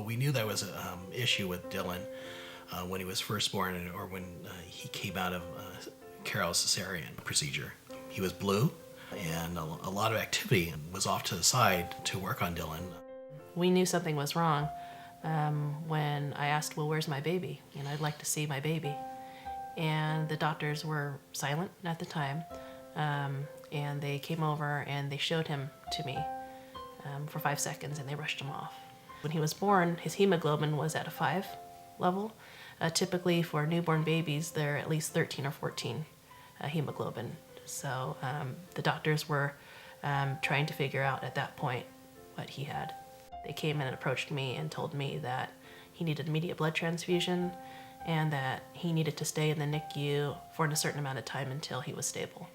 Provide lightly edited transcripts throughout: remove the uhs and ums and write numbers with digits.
Well, we knew there was an issue with Dillon when he was first born, or when he came out of Carol's cesarean procedure. He was blue, and a lot of activity was off to the side to work on Dillon. We knew something was wrong when I asked, well, where's my baby? I'd like to see my baby. And the doctors were silent at the time, and they came over and they showed him to me for 5 seconds, and they rushed him off. When he was born, his hemoglobin was at a 5 level. Typically for newborn babies, they're at least 13 or 14 hemoglobin. So the doctors were trying to figure out at that point what he had. They came in and approached me and told me that he needed immediate blood transfusion and that he needed to stay in the NICU for a certain amount of time until he was stable.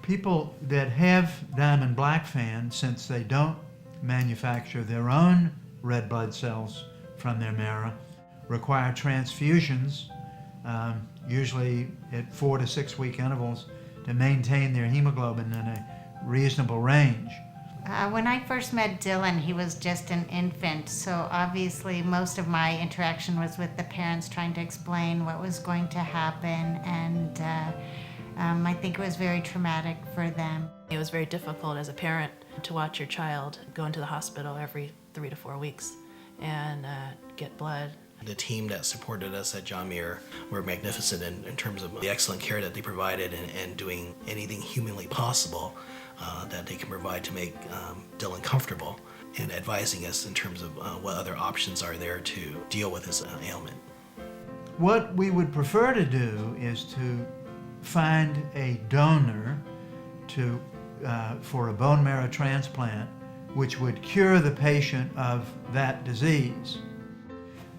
People that have diamond blackfan, since they don't manufacture their own red blood cells from their marrow, require transfusions, usually at 4 to 6 week intervals, to maintain their hemoglobin in a reasonable range. When I first met Dillon, he was just an infant, so obviously most of my interaction was with the parents trying to explain what was going to happen, and I think it was very traumatic for them. It was very difficult as a parent to watch your child go into the hospital every 3 to 4 weeks and get blood. The team that supported us at John Muir were magnificent in terms of the excellent care that they provided and doing anything humanly possible that they can provide to make Dillon comfortable, and advising us in terms of what other options are there to deal with his ailment. What we would prefer to do is to find a donor for a bone marrow transplant which would cure the patient of that disease.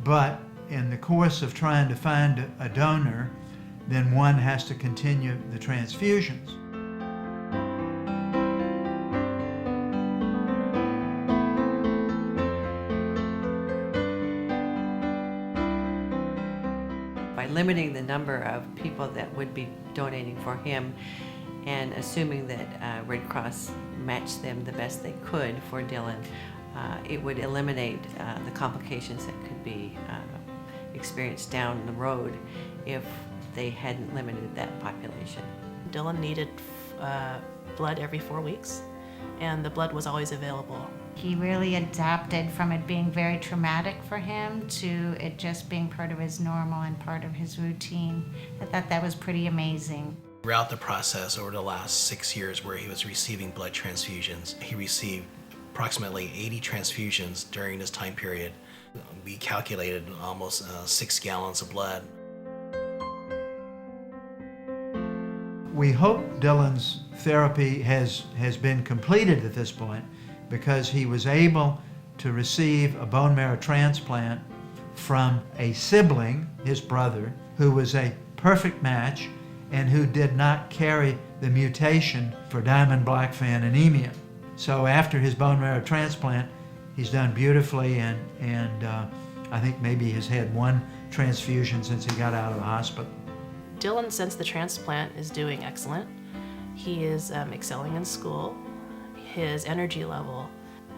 But in the course of trying to find a donor, then one has to continue the transfusions. By limiting the number of people that would be donating for him and assuming that Red Cross matched them the best they could for Dillon, it would eliminate the complications that could be experienced down the road if they hadn't limited that population. Dillon needed blood every 4 weeks, and the blood was always available. He really adapted from it being very traumatic for him to it just being part of his normal and part of his routine. I thought that was pretty amazing. Throughout the process, over the last 6 years where he was receiving blood transfusions, he received approximately 80 transfusions during this time period. We calculated almost 6 gallons of blood. We hope Dillon's therapy has been completed at this point, because he was able to receive a bone marrow transplant from a sibling, his brother, who was a perfect match and who did not carry the mutation for diamond blackfan anemia. So after his bone marrow transplant, he's done beautifully, and I think maybe has had 1 transfusion since he got out of the hospital. Dillon, since the transplant, is doing excellent. He is excelling in school. His energy level,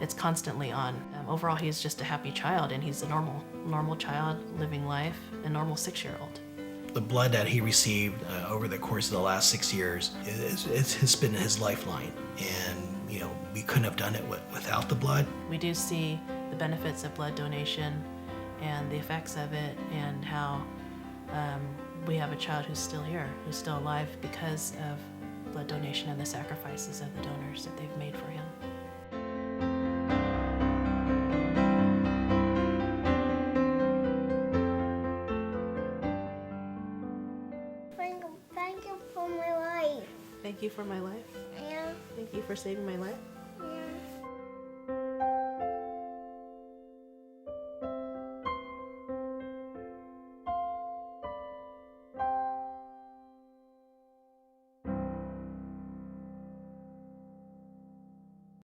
it's constantly on. Overall, he's just a happy child, and he's a normal child living life, a normal 6-year-old. The blood that he received over the course of the last 6 years, it's been his lifeline, and we couldn't have done it without the blood. We do see the benefits of blood donation and the effects of it, and how we have a child who's still here, who's still alive because of blood donation and the sacrifices of the donors that they've made for him. Thank you for my life. Thank you for my life. Yeah. Thank you for saving my life.